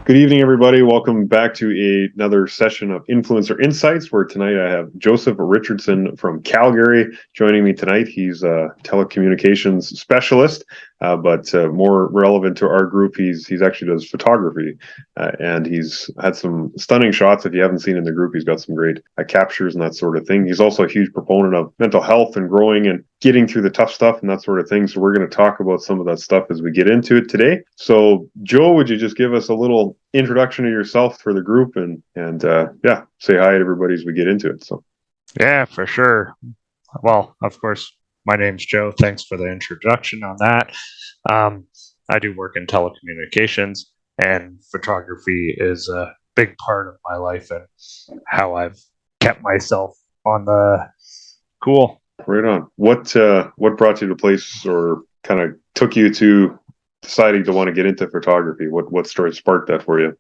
Good evening, everybody. Welcome back to another session of Influencer Insights, where tonight I have Joseph Richardson from Calgary joining me tonight. He's a telecommunications specialist, but more relevant to our group, he's actually does photography, and he's had some stunning shots. If you haven't seen in the group, he's got some great captures and that sort of thing. He's also a huge proponent of mental health and growing and getting through the tough stuff and that sort of thing. So we're going to talk about some of that stuff as we get into it today. So Joe, would you just give us a little introduction of yourself for the group and say hi to everybody as we get into it? So Yeah, for sure. Well, of course, my name's Joe. Thanks for the introduction on that. I do work in telecommunications, and photography is a big part of my life and how I've kept myself on the cool. right on. What brought you to place or kind of took you to deciding to want to get into photography? What story sparked that for you?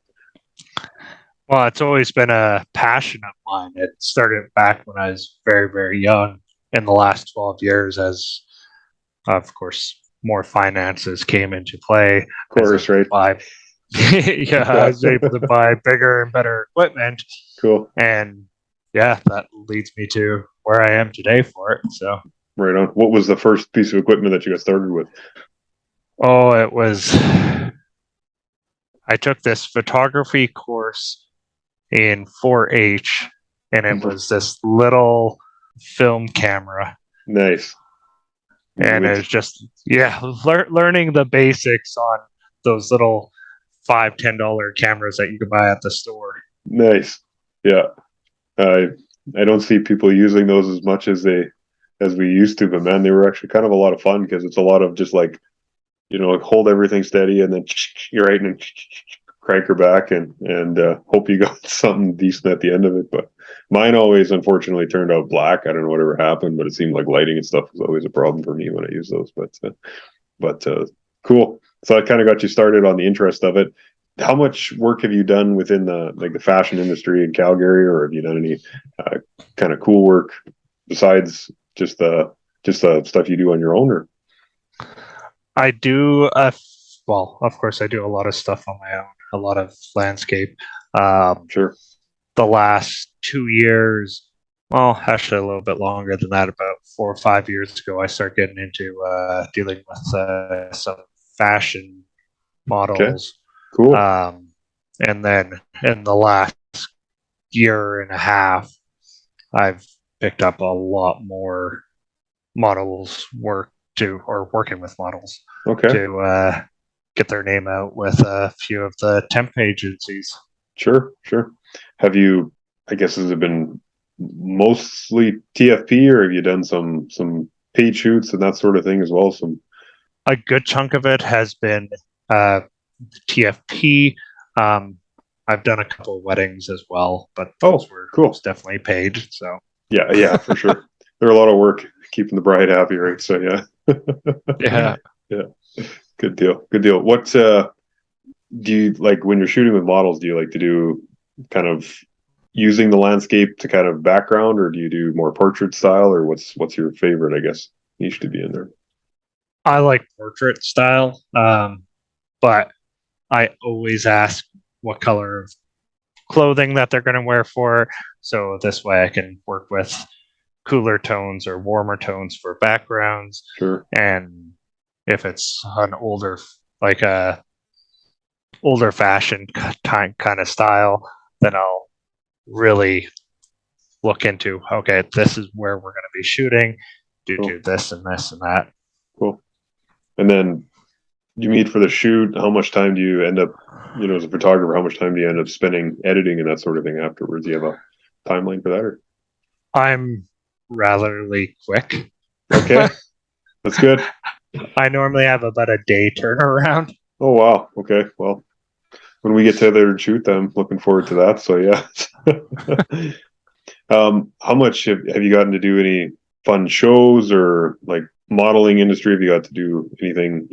Well, it's always been a passion of mine. It started back when I was very, very young in the last 12 years as, of course, more finances came into play. Of course, right? I was able to buy bigger and better equipment. Cool. And yeah, that leads me to where I am today for it. So right on. What was the first piece of equipment that you got started with? Oh, it was I took this photography course in 4-H and it was this little film camera. Nice. And it was just learning the basics on those little $5-10 cameras that you can buy at the store. Nice. Yeah. I don't see people using those as much as we used to, but man, they were actually kind of a lot of fun because it's a lot of just like, hold everything steady and then you're right and crank her back and hope you got something decent at the end of it. But mine always unfortunately turned out black. I don't know whatever happened, but it seemed like lighting and stuff was always a problem for me when I use those. But cool. So that kind of got you started on the interest of it. How much work have you done within the fashion industry in Calgary, or have you done any kind of cool work besides just the stuff you do on your own? Or I do, of course, I do a lot of stuff on my own, a lot of landscape. Sure. The last 2 years, well, actually a little bit longer than that, about 4 or 5 years ago, I started getting into dealing with some fashion models. Okay. Cool. And then in the last year and a half, I've picked up a lot more models working with models to get their name out with a few of the temp agencies. Sure. Have you, I guess, has it been mostly TFP, or have you done some paid shoots and that sort of thing as well? A good chunk of it has been TFP. I've done a couple of weddings as well, but those were cool. Definitely paid. So yeah, for sure. They're a lot of work keeping the bride happy, right? So yeah. Good deal. What do you like when you're shooting with models? Do you like to do kind of using the landscape to kind of background, or do you do more portrait style, or what's your favorite, I guess, niche to be in there? I like portrait style, but I always ask what color of clothing that they're going to wear for. So this way I can work with cooler tones or warmer tones for backgrounds. Sure. And if it's an older fashioned kind of style, then I'll really look into, okay, this is where we're going to be shooting. Do this and this and that. Cool. And then you meet for the shoot. How much time do you end up, as a photographer, how much time do you end up spending editing and that sort of thing afterwards? Do you have a timeline for that? Or? I'm ratherly quick. Okay. That's good. I normally have about a day turnaround. Oh, wow. Okay. Well, when we get together and shoot, I'm looking forward to that. So yeah. How much have you gotten to do any fun shows or like modeling industry? Have you got to do anything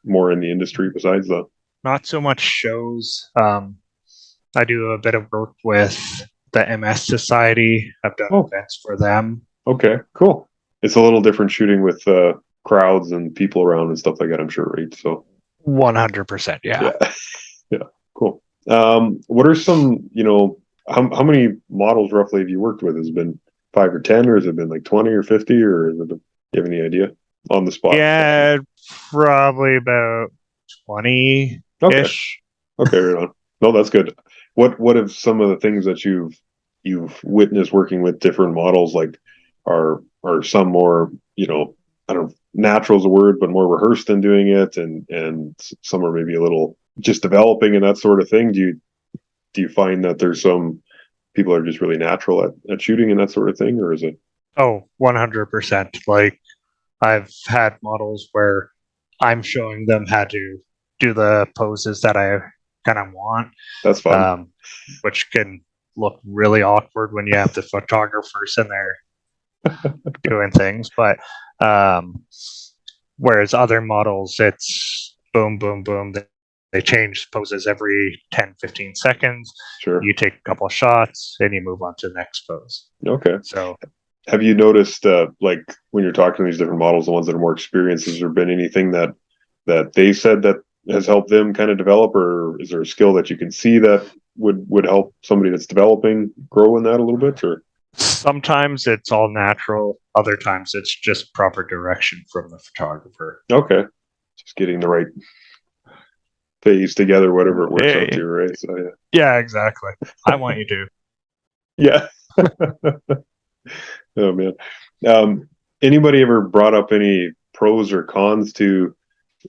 more in the industry besides that? Not so much shows. I do a bit of work with the MS Society. I've done events for them. Okay, cool. It's a little different shooting with crowds and people around and stuff like that, I'm sure, right? So 100%, yeah. Yeah, cool. What are some, how many models roughly have you worked with? Has it been 5 or 10, or has it been like 20 or 50, or is it, do you have any idea on the spot? Yeah, probably about 20 Okay. ish. Okay, right on. No, that's good. What have some of the things that you've witnessed working with different models like are some more, I don't know, natural is a word, but more rehearsed in doing it, and some are maybe a little just developing and that sort of thing. Do you find that there's some people are just really natural at shooting and that sort of thing, or is it? Oh, 100%. Like I've had models where I'm showing them how to do the poses that I kind of want, That's fun. um, which can look really awkward when you have the photographers in there doing things. But um, whereas other models, it's boom, boom, boom. They change poses every 10, 15 seconds. Sure. You take a couple of shots and you move on to the next pose. Okay. So, Have you noticed, like when you're talking to these different models, the ones that are more experienced, has there been anything that they said that has helped them kind of develop, or is there a skill that you can see that would help somebody that's developing grow in that a little bit? Or sometimes it's all natural, other times it's just proper direction from the photographer. okay, just getting the right phase together, whatever it works out Eh, to, right? So yeah, exactly. I want you to. yeah, yeah. Oh man. Um, Anybody ever brought up any pros or cons to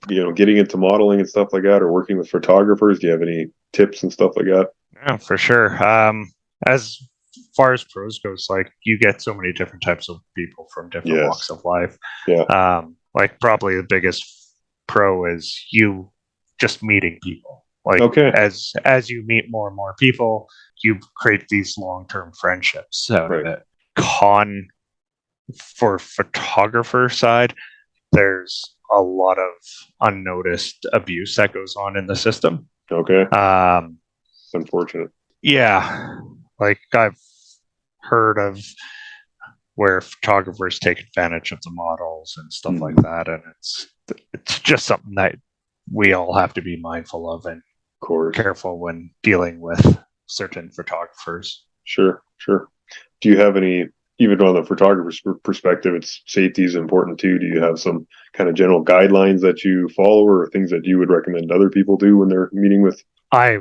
getting into modeling and stuff like that, or working with photographers? Do you have any tips and stuff like that? Yeah, for sure. As far as pros goes, like you get so many different types of people from different Yes. walks of life. Yeah. Like probably the biggest pro is you just meeting people. Like Okay. as you meet more and more people, you create these long term friendships out of Right. it. Con for photographer side, there's a lot of unnoticed abuse that goes on in the system. Okay. Um, It's unfortunate. yeah, like I've heard of where photographers take advantage of the models and stuff like Mm, that, and it's just something that we all have to be mindful of and of course. careful when dealing with certain photographers. Sure. Sure. Do you have any, even on the photographer's perspective, it's safety is important too. Do you have some kind of general guidelines that you follow, or things that you would recommend other people do when they're meeting with? I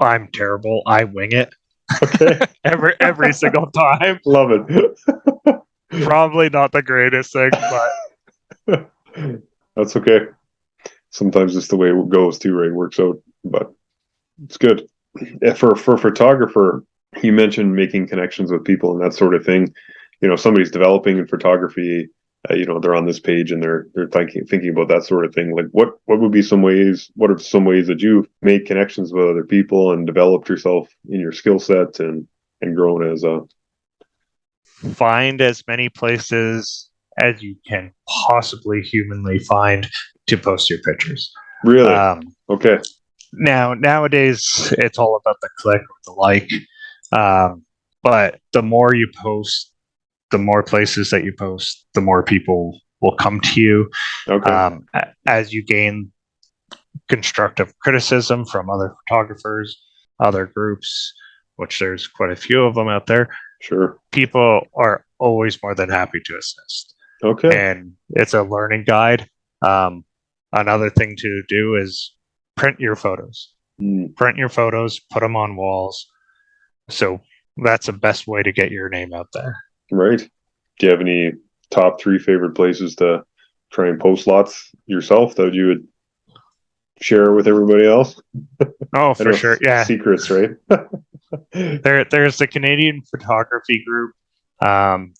I'm terrible. I wing it Okay. every single time. Love it. Probably not the greatest thing, but That's okay. Sometimes it's the way it goes too, right? It works out, but it's good. For photographer, you mentioned making connections with people and that sort of thing. Somebody's developing in photography. They're on this page and they're thinking about that sort of thing. Like, what would be some ways? What are some ways that you've made connections with other people and developed yourself in your skill set and grown as a find as many places as you can possibly humanly find to post your pictures. really? Um, Okay. nowadays, it's all about the click or the like. But the more you post, the more places that you post, the more people will come to you. Okay. As you gain constructive criticism from other photographers, other groups, which there's quite a few of them out there, Sure. people are always more than happy to assist. Okay. And it's a learning guide. Um, Another thing to do is print your photos. Mm, Print your photos, put them on walls. So that's the best way to get your name out there. right. Do you have any top three favorite places to try and post lots yourself that you would share with everybody else? Oh, I for know sure. Yeah. secrets, right? There's the Canadian photography group.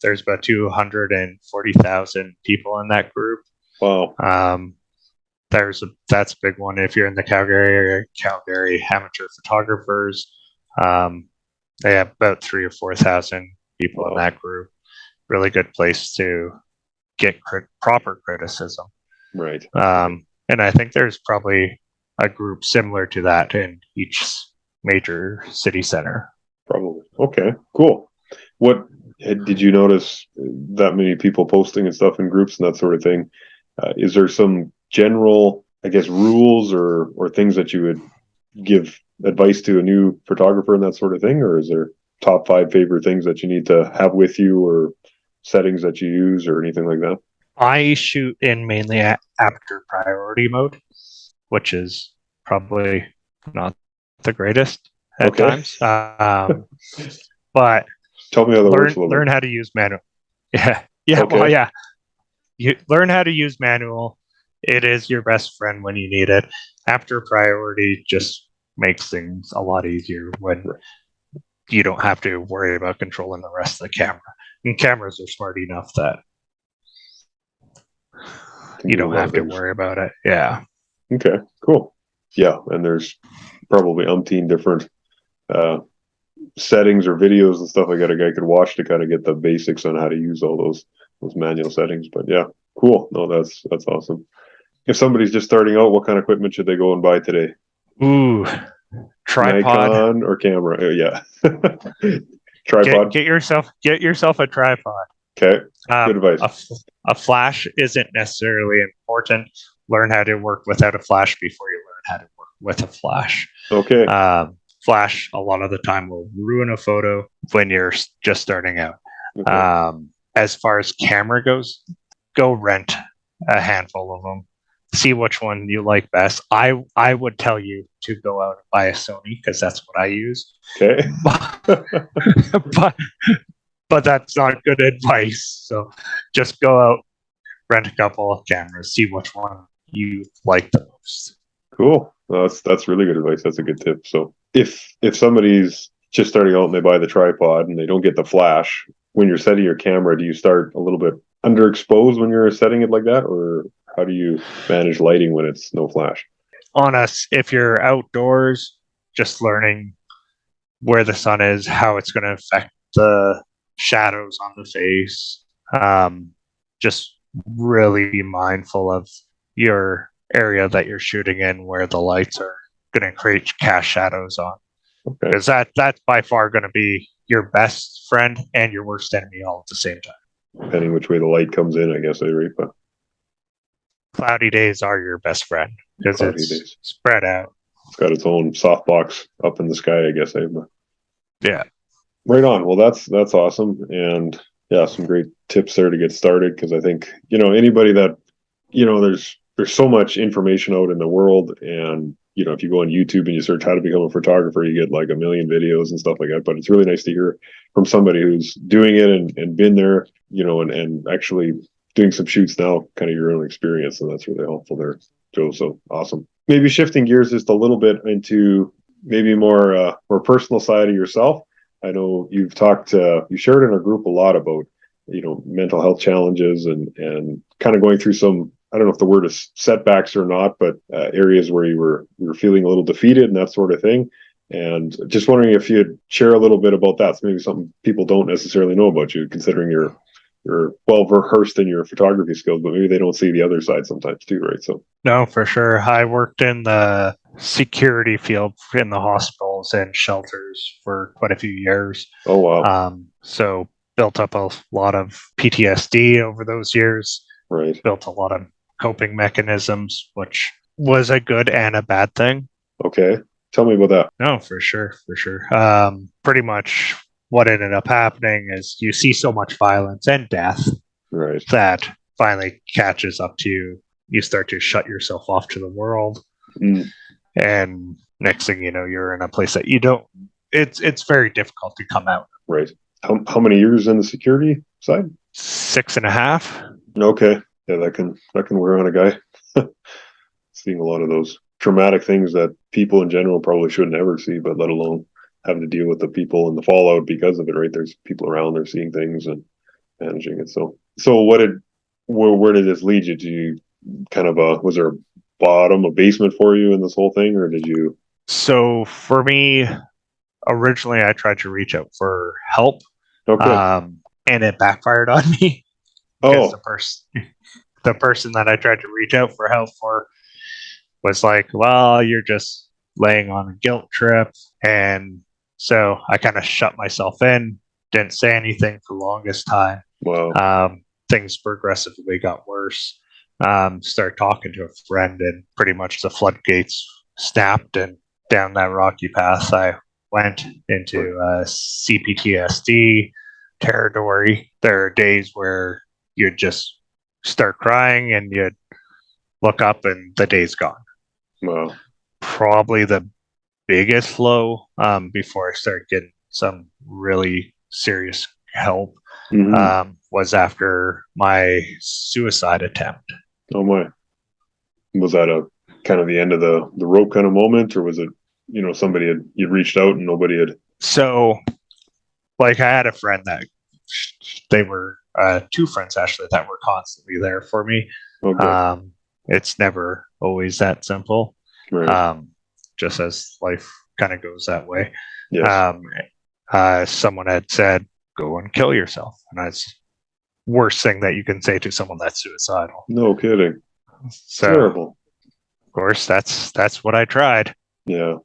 There's about 240,000 people in that group. Wow. That's a big one. If you're in the Calgary area, Calgary amateur photographers, um, they have about 3 or 4,000 people in Wow. that group. Really good place to get proper criticism. Right. And I think there's probably a group similar to that in each major city center. Probably. Okay. Cool. What did you notice that many people posting and stuff in groups and that sort of thing? Is there some general, I guess, rules or things that you would give advice to a new photographer and that sort of thing, or is there top 5 favorite things that you need to have with you, or settings that you use, or anything like that? I shoot in mainly aperture priority mode, which is probably not the greatest at Okay. times. But Tell me how that works learn a little learn bit. how to use manual. Yeah, yeah. Well, Okay. yeah. You learn how to use manual. It is your best friend when you need it. After priority just makes things a lot easier when Right. you don't have to worry about controlling the rest of the camera. And cameras are smart enough that Can you do a don't lot of have to things. worry about it. Yeah. Okay, cool. Yeah, and there's probably umpteen different uh, settings or videos and stuff like that a guy could watch to kind of get the basics on how to use all those manual settings. But yeah, cool. No, that's awesome. If somebody's just starting out, what kind of equipment should they go and buy today? Ooh, tripod. Nikon or camera? Yeah. Get Tripod. get yourself get yourself a tripod. Okay. Good Um, advice. a, a flash isn't necessarily important. Learn how to work without a flash before you learn how to work with a flash. Okay. Flash, a lot of the time, will ruin a photo when you're just starting out. Okay. As far as camera goes, go rent a handful of them. See which one you like best. I would tell you to go out and buy a Sony because that's what I use. Okay. but but that's not good advice. So just go out, rent a couple of cameras, see which one you like the most. Cool. Well, that's really good advice. That's a good tip. So if somebody's just starting out and they buy the tripod and they don't get the flash, when you're setting your camera, do you start a little bit underexposed when you're setting it like that, or how do you manage lighting when it's no flash? On us, if you're outdoors, just learning where the sun is, how it's going to affect the shadows on the face. Just really be mindful of your area that you're shooting in, where the lights are going to create cast shadows on, Okay. because that's by far going to be your best friend and your worst enemy all at the same time. Depending which way the light comes in, I guess I right, but Cloudy days are your best friend because cloudy it's days. spread out. It's got its own softbox up in the sky, I guess. Yeah. Right on. Well, that's awesome, and yeah, some great tips there to get started, because I think anybody that there's so much information out in the world, and if you go on YouTube and you search how to become a photographer, you get like a million videos and stuff like that. But it's really nice to hear from somebody who's doing it and been there, and actually doing some shoots now, kind of your own experience, and that's really helpful there, Joe. So awesome. Maybe shifting gears just a little bit into maybe more personal side of yourself. I know you've you shared in our group a lot about mental health challenges and kind of going through some, I don't know if the word is setbacks or not, but areas where you were feeling a little defeated and that sort of thing. And just wondering if you'd share a little bit about that. So maybe something people don't necessarily know about you, considering you're well rehearsed in your photography skills, but maybe they don't see the other side sometimes too, right? So No, for sure. I worked in the security field in the hospitals and shelters for quite a few years. oh wow, So built up a lot of PTSD over those years, right, built a lot of coping mechanisms, which was a good and a bad thing. okay, tell me about that. No, for sure, for sure. Pretty much what ended up happening is you see so much violence and death Right. that finally catches up to you. You start to shut yourself off to the world, Mm, and next thing you know, you're in a place that you don't. It's very difficult to come out. right. How many years in the security side? 6.5. Okay. Yeah, that can wear on a guy. Seeing a lot of those traumatic things that people in general probably shouldn't ever see, but let alone having to deal with the people and the fallout because of it, right? There's people around there seeing things and managing it. So where did this lead you? Do you kind of was there a basement for you in this whole thing, or did you? So for me, originally I tried to reach out for help, Okay. and it backfired on me because Oh, the person that I tried to reach out for help for was like, "Well, you're just laying on a guilt trip," and so I kind of shut myself in, didn't say anything for the longest time. wow. Things progressively got worse. Started talking to a friend, and pretty much the floodgates snapped, and down that rocky path. I went into CPTSD territory. There are days where you'd just start crying and you'd look up and the day's gone. Wow. Probably the biggest low before I started getting some really serious help was after my suicide attempt. Oh my. Was that a kind of the end of the rope kind of moment, or was it, somebody you'd reached out and nobody had? So, like, I had a friend that they were two friends actually that were constantly there for me. Okay. It's never always that simple. Right. Just as life kind of goes that way. Yes. Someone had said, "Go and kill yourself," and that's worst thing that you can say to someone that's suicidal. No kidding. So, terrible. Of course, that's what I tried. Yeah.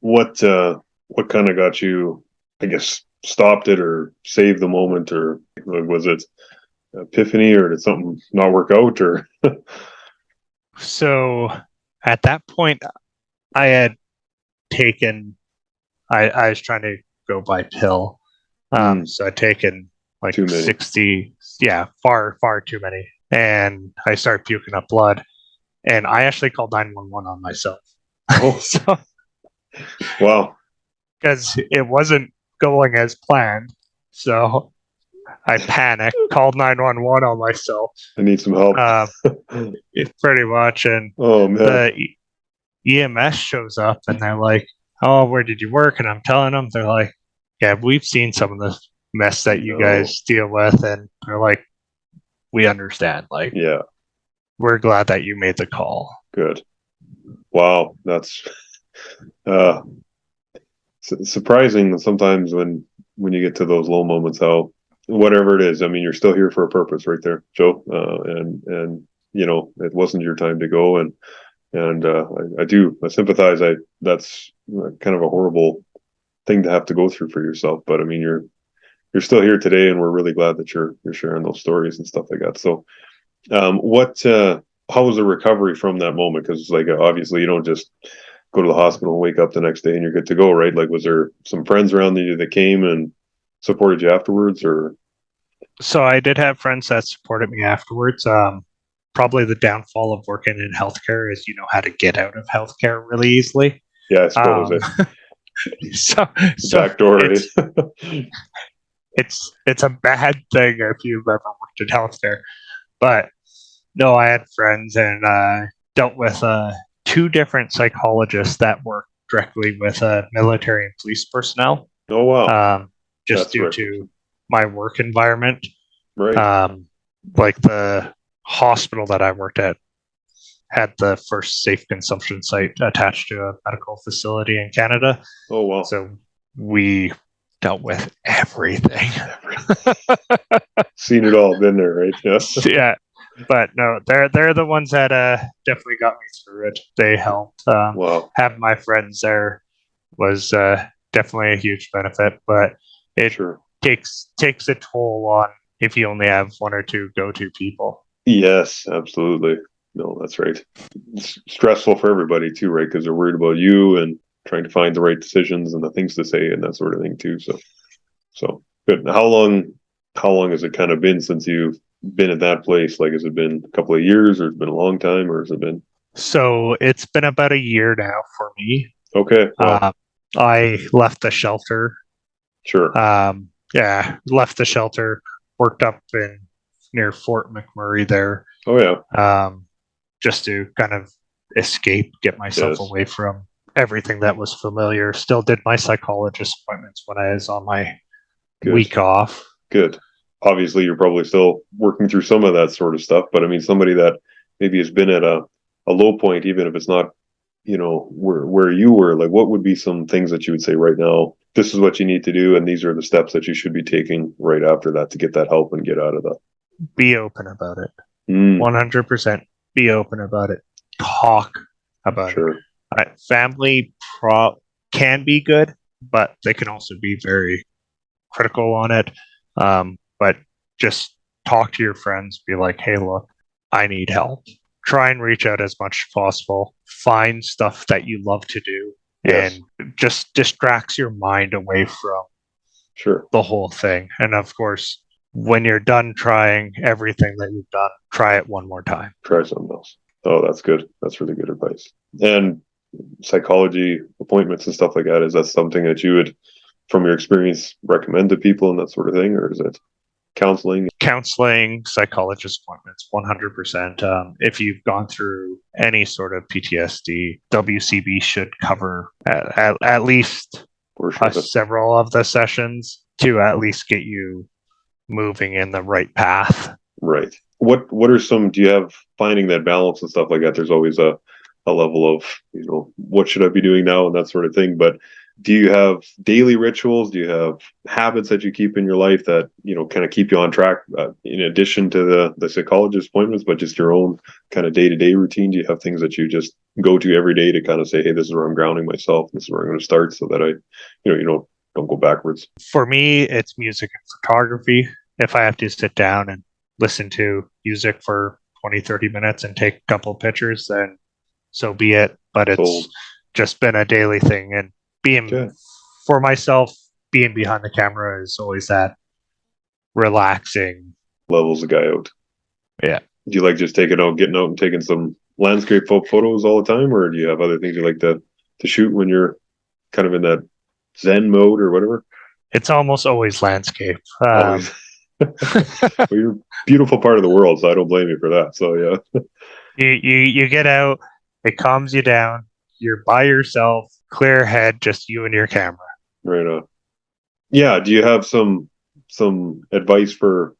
What kind of got you, I guess, stopped it or saved the moment, or was it epiphany, or did something not work out, or? So at that point, I had taken. I was trying to go by pill. So I'd taken like Too many. 60. Yeah, far too many, and I started puking up blood. And I actually called 911 on myself. Oh, so, wow. Because it wasn't going as planned. So I panicked, called 911 on myself. I need some help. Pretty much. And oh man. The EMS shows up and they're like, "Oh, where did you work?" And I'm telling them, they're like, "Yeah, we've seen some of the mess that you guys deal with." And they're like, "We understand. Like, yeah, we're glad that you made the call." Good. Wow. That's surprising sometimes when you get to those low moments, how whatever it is, I mean, you're still here for a purpose right there, Joe. And it wasn't your time to go. And I sympathize. That's kind of a horrible thing to have to go through for yourself. But I mean, you're still here today, and we're really glad that you're sharing those stories and stuff like that. So, how was the recovery from that moment? Because like obviously you don't just go to the hospital and wake up the next day and you're good to go, right? Like, was there some friends around you that came and supported you afterwards, or? So I did have friends that supported me afterwards. Probably the downfall of working in healthcare is you know how to get out of healthcare really easily. Yeah, I suppose so backdoor. It's a bad thing if you've ever worked in healthcare. But no, I had friends and dealt with two different psychologists that work directly with military and police personnel. Oh wow! Just due to my work environment, right? Like the hospital that I worked at had the first safe consumption site attached to a medical facility in Canada. Oh wow! So we dealt with everything. Seen it all, been there, right? Yeah. But no, they're the ones that definitely got me through it. They helped. Wow. Having my friends there was definitely a huge benefit, but it takes a toll on if you only have one or two go-to people. Yes, absolutely. No, that's right. It's stressful for everybody too, right? Because they're worried about you and trying to find the right decisions and the things to say and that sort of thing too. So good. How long has it kind of been since you've been at that place? Like, has it been a couple of years, or has it been a long time, or has it been? So it's been about a year now for me. Okay. Wow. I left the shelter. Sure. Left the shelter, worked up in near Fort McMurray there. Oh yeah. Just to kind of escape, get myself away from everything that was familiar. Still did my psychologist appointments when I was on my week off. Good. Obviously, you're probably still working through some of that sort of stuff, but I mean, somebody that maybe has been at a low point, even if it's not, where you were, like, what would be some things that you would say right now, this is what you need to do, and these are the steps that you should be taking right after that to get that help and get out of that? Be open about it. 100% be open about it. Talk about it. Family can be good, but they can also be very critical on it. But just talk to your friends. Be like, hey, look, I need help. Try and reach out as much as possible. Find stuff that you love to do and just distracts your mind away from the whole thing. And of course, when you're done trying everything that you've done, try it one more time. Try something else. Oh, that's good. That's really good advice. And psychology appointments and stuff like that, is that something that you would, from your experience, recommend to people and that sort of thing, or is it counseling? Counseling, psychologist appointments, 100%. If you've gone through any sort of PTSD, WCB should cover at least several of the sessions to at least get you moving in the right path. Right. What are some, do you have, finding that balance and stuff like that, there's always a level of, what should I be doing now and that sort of thing, but do you have daily rituals? Do you have habits that you keep in your life that, kind of keep you on track, in addition to the psychologist appointments, but just your own kind of day-to-day routine? Do you have things that you just go to every day to kind of say, hey, this is where I'm grounding myself, this is where I'm going to start, so that I, you don't go backwards? For me, it's music and photography. If I have to sit down and listen to music for 20, 30 minutes and take a couple of pictures, then so be it. But it's just been a daily thing. And being for myself, being behind the camera is always that relaxing. Levels a guy out. Yeah. Do you like just getting out and taking some landscape photos all the time, or do you have other things you like to shoot when you're kind of in that Zen mode or whatever? It's almost always landscape. Always. Well, you're a beautiful part of the world, so I don't blame you for that. So yeah. You get out, it calms you down. You're by yourself, clear head, just you and your camera. Right on. Yeah. Do you have some advice for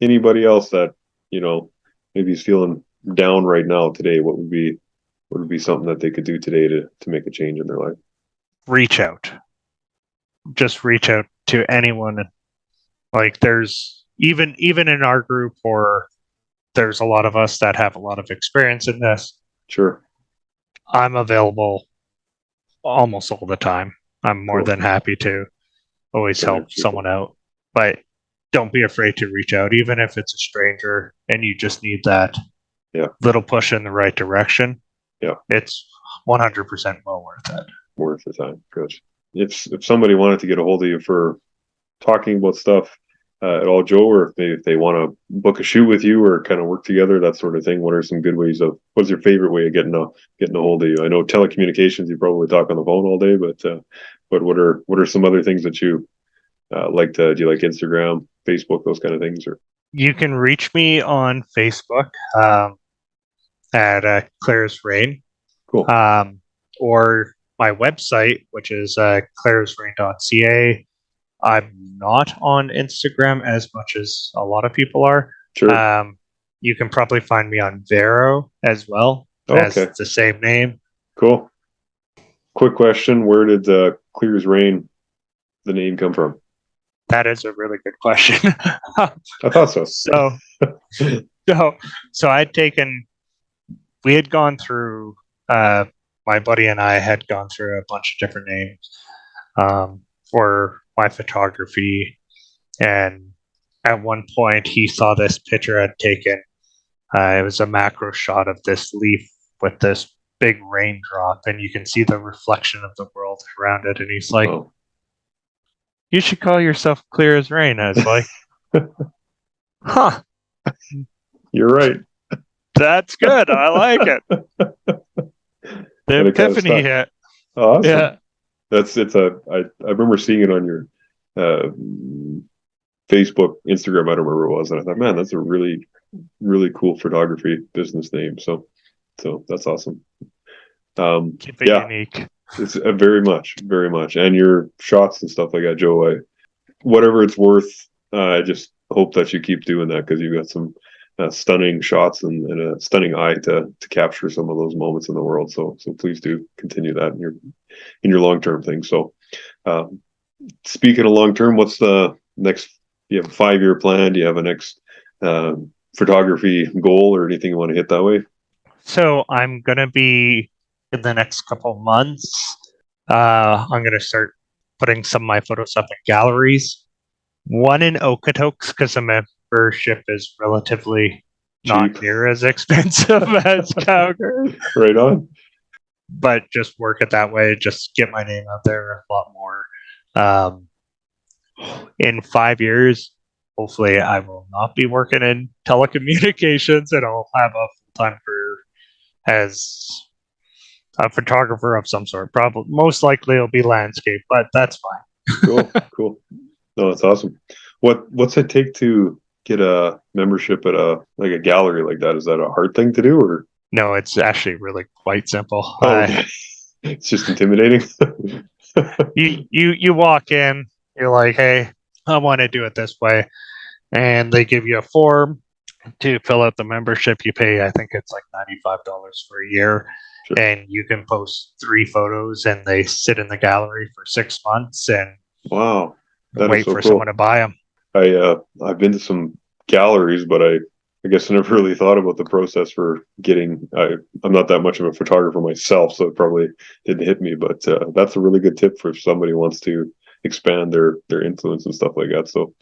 anybody else that, maybe is feeling down right now today? What would be something that they could do today to make a change in their life? Reach out. Just reach out to anyone. Like, there's even in our group, or there's a lot of us that have a lot of experience in this. Sure. I'm available almost all the time. I'm more than happy to always help someone out. But don't be afraid to reach out, even if it's a stranger and you just need that little push in the right direction. Yeah. It's 100% well worth it. Worth the time. Good. If somebody wanted to get a hold of you for talking about stuff at all, Joe, or if they want to book a shoot with you or kind of work together, that sort of thing, what are some good ways what's your favorite way of getting a hold of you? I know telecommunications, you probably talk on the phone all day, but what are some other things that you do you like Instagram, Facebook, those kind of things? Or you can reach me on Facebook at Claire's Rain. Cool. Or my website, which is clairesrain.ca. I'm not on Instagram as much as a lot of people are. Sure. You can probably find me on Vero as well. As the same name. Cool. Quick question: where did Claire's Rain, the name, come from? That is a really good question. I thought so. So we had gone through. My buddy and I had gone through a bunch of different names for my photography, and at one point he saw this picture I'd taken. It was a macro shot of this leaf with this big raindrop, and you can see the reflection of the world around it, and he's like, you should call yourself Clear as Rain. I was like, huh, you're right, that's good, I like it. The epiphany hit. Oh, awesome. Yeah, I remember seeing it on your Facebook, Instagram, I don't remember what it was, and I thought, man, that's a really, really cool photography business name. So that's awesome. Keep it unique. It's very much, and your shots and stuff like that, Joe. Whatever it's worth, I just hope that you keep doing that, because you've got some stunning shots and a stunning eye to capture some of those moments in the world. So please do continue that in your long term thing. So, speaking of long term, what's the next? Do you have a 5-year plan? Do you have a next photography goal or anything you want to hit that way? So I'm gonna be, in the next couple of months, I'm gonna start putting some of my photos up in galleries. One in Okotoks, because the membership is relatively not near as expensive as Calgary. Right on. but just work it that way. Just get my name out there a lot more. Um, in 5 years, hopefully, I will not be working in telecommunications, and I'll have a full time career as a photographer of some sort. Probably, most likely, it'll be landscape, but that's fine. Cool. No, that's awesome. What's it take to get a membership at a gallery like that? Is that a hard thing to do, or? No, it's actually really quite simple. Oh, okay. It's just intimidating. You walk in, you're like, hey, I want to do it this way, and they give you a form to fill out the membership. You pay, I think it's like $95 for a year, Sure. and you can post 3 photos, and they sit in the gallery for 6 months and Wow, that is wait so for cool. someone to buy them. I've been to some galleries, but I guess I never really thought about the process for getting. I'm not that much of a photographer myself, so it probably didn't hit me. But that's a really good tip for if somebody wants to expand their influence and stuff like that. So,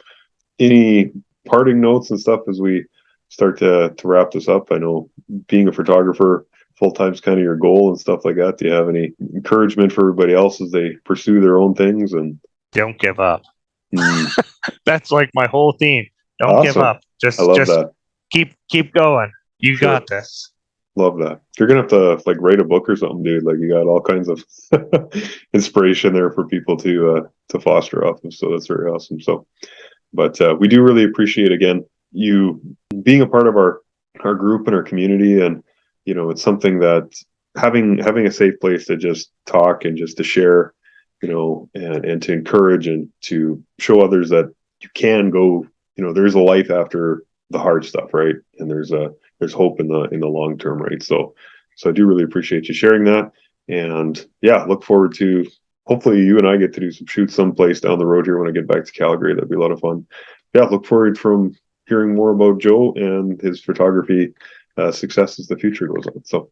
any parting notes and stuff as we start to wrap this up? I know being a photographer full time is kind of your goal and stuff like that. Do you have any encouragement for everybody else as they pursue their own things? And Don't give up. That's like my whole theme. Don't give awesome. up. I love Just that. keep going. You Sure. got this. Love that. You're gonna have to like write a book or something, dude. Like you got all kinds of inspiration there for people to foster off of. So that's very awesome. So, but we do really appreciate again you being a part of our group and our community, and it's something that having a safe place to just talk and just to share, and to encourage and to show others that you can go. There's a life after the hard stuff, right? And there's hope in the long term, right? So I do really appreciate you sharing that, and yeah, look forward to hopefully you and I get to do some shoots someplace down the road here when I get back to Calgary. That'd be a lot of fun. Yeah, look forward from hearing more about Joe and his photography success as the future goes on. So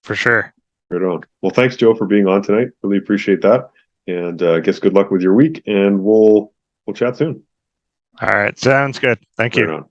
For sure. right on. Well, thanks, Joe, for being on tonight. Really appreciate that, and I guess good luck with your week, and we'll chat soon. All right. Sounds good. Thank you. Right on.